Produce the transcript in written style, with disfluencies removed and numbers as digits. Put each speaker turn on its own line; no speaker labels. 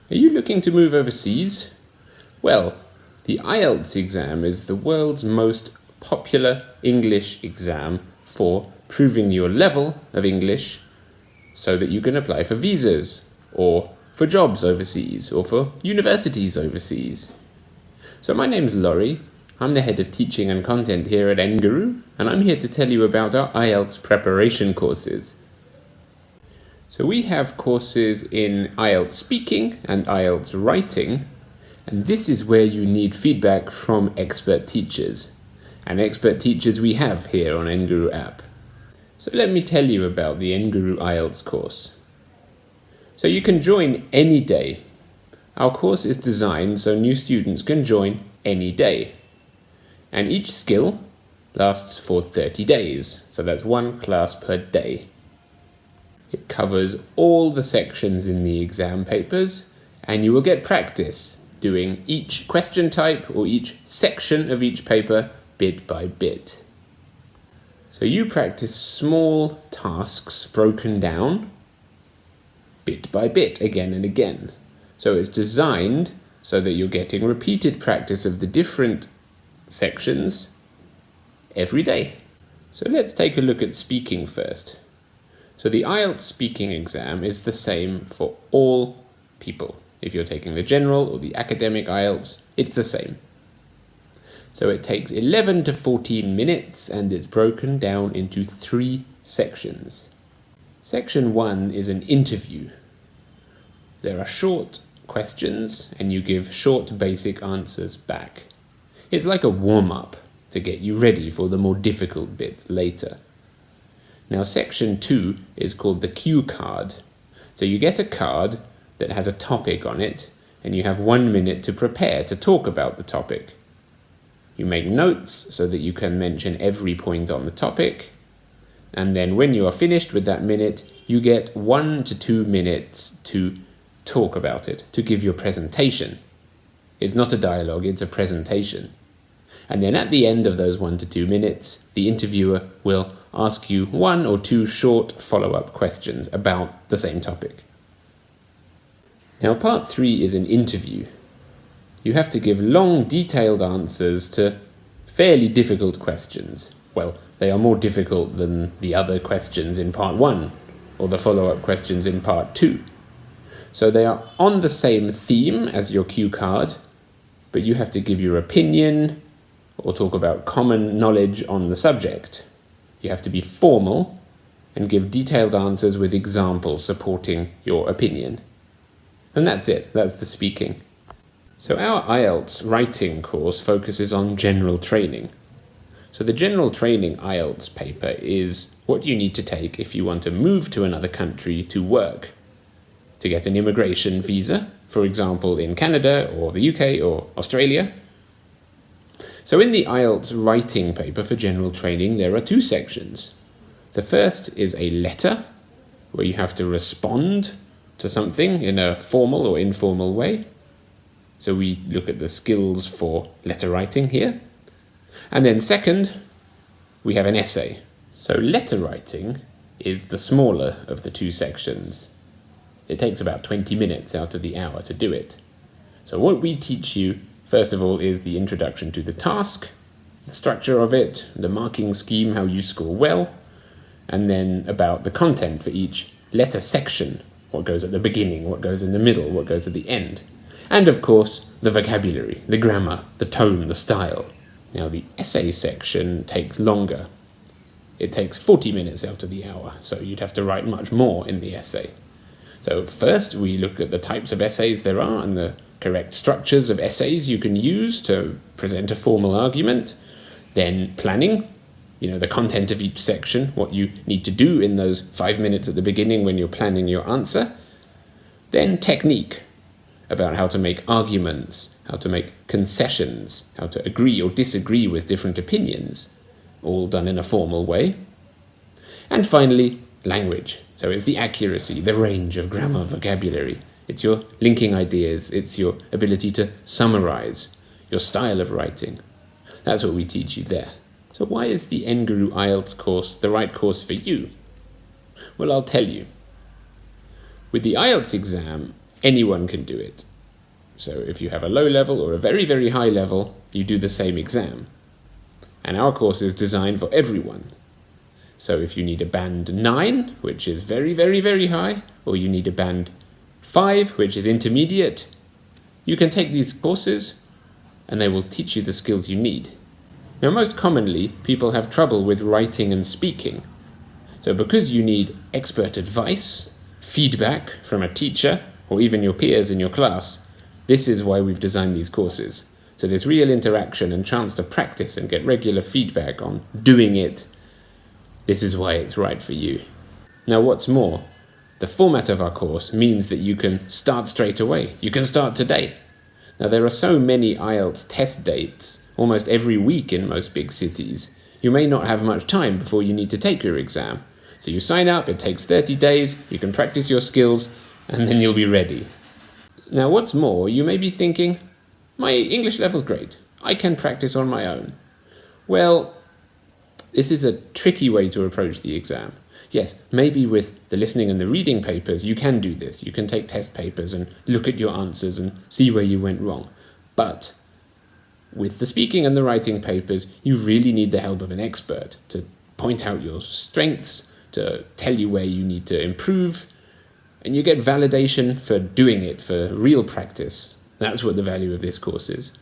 Are you looking to move overseas? Well, the IELTS exam is the world's most popular English exam for proving your level of English so that you can apply for visas or for jobs overseas or for universities overseas. So my name's Laurie. I'm the head of teaching and content here at Enguru, and I'm here to tell you about our IELTS preparation courses. So we have courses in IELTS speaking and IELTS writing, and this is where you need feedback from expert teachers. And expert teachers we have here on Enguru app. So let me tell you about the Enguru IELTS course. So you can join any day. Our course is designed so new students can join any day. And each skill lasts for 30 days, so that's one class per day. It covers all the sections in the exam papers, and you will get practice doing each question type or each section of each paper bit by bit. So you practice small tasks broken down bit by bit, again and again. So it's designed so that you're getting repeated practice of the different sections every day. So let's take a look at speaking first. So the IELTS speaking exam is the same for all people. If you're taking the general or the academic IELTS, it's the same. So it takes 11 to 14 minutes and it's broken down into 3 sections. Section 1 is an interview. There are short questions and you give short basic answers back. It's like a warm-up to get you ready for the more difficult bits later. Now section 2 is called the cue card. So you get a card that has a topic on it and you have 1 minute to prepare to talk about the topic. You make notes so that you can mention every point on the topic, and then when you are finished with that minute, you get 1 to 2 minutes to talk about it, to give your presentation. It's not a dialogue, it's a presentation. And then at the end of those 1 to 2 minutes, the interviewer will ask you 1 or 2 short follow-up questions about the same topic. Now part 3 is an interview. You have to give long, detailed answers to fairly difficult questions. Well, they are more difficult than the other questions in part 1 or the follow-up questions in part 2. So they are on the same theme as your cue card, but you have to give your opinion or talk about common knowledge on the subject. You have to be formal and give detailed answers with examples supporting your opinion. And that's it, that's the speaking. So our IELTS writing course focuses on general training. So the general training IELTS paper is what you need to take if you want to move to another country to work, to get an immigration visa, for example in Canada or the UK or Australia. So in the IELTS writing paper for general training, there are 2 sections. The first is a letter, where you have to respond to something in a formal or informal way. So we look at the skills for letter writing here. And then second, we have an essay. So letter writing is the smaller of the 2 sections. It takes about 20 minutes out of the hour to do it. So what we teach you, first of all, is the introduction to the task, the structure of it, the marking scheme, how you score well, and then about the content for each letter section, what goes at the beginning, what goes in the middle, what goes at the end. And of course, the vocabulary, the grammar, the tone, the style. Now the essay section takes longer. It takes 40 minutes out of the hour, so you'd have to write much more in the essay. So first we look at the types of essays there are and the correct structures of essays you can use to present a formal argument. Then planning, the content of each section, what you need to do in those 5 minutes at the beginning when you're planning your answer. Then technique, about how to make arguments, how to make concessions, how to agree or disagree with different opinions, all done in a formal way. And finally, language. So it's the accuracy, the range of grammar, vocabulary. It's your linking ideas, it's your ability to summarize, your style of writing. That's what we teach you there. So why is the Enguru IELTS course the right course for you? Well, I'll tell you. With the IELTS exam, anyone can do it. So if you have a low level or a very, very high level, you do the same exam. And our course is designed for everyone. So if you need a band 9, which is very, very, very high, or you need a band 5, which is intermediate, you can take these courses and they will teach you the skills you need. Now, most commonly, people have trouble with writing and speaking. So because you need expert advice, feedback from a teacher, or even your peers in your class, this is why we've designed these courses. So there's real interaction and chance to practice and get regular feedback on doing it. This is why it's right for you. Now, what's more, the format of our course means that you can start straight away. You can start today. Now, there are so many IELTS test dates, almost every week in most big cities. You may not have much time before you need to take your exam. So you sign up, it takes 30 days, you can practice your skills, and then you'll be ready. Now, what's more, you may be thinking, my English level's great. I can practice on my own. Well, this is a tricky way to approach the exam. Yes, maybe with the listening and the reading papers, you can do this. You can take test papers and look at your answers and see where you went wrong. But with the speaking and the writing papers, you really need the help of an expert to point out your strengths, to tell you where you need to improve, and you get validation for doing it, for real practice. That's what the value of this course is.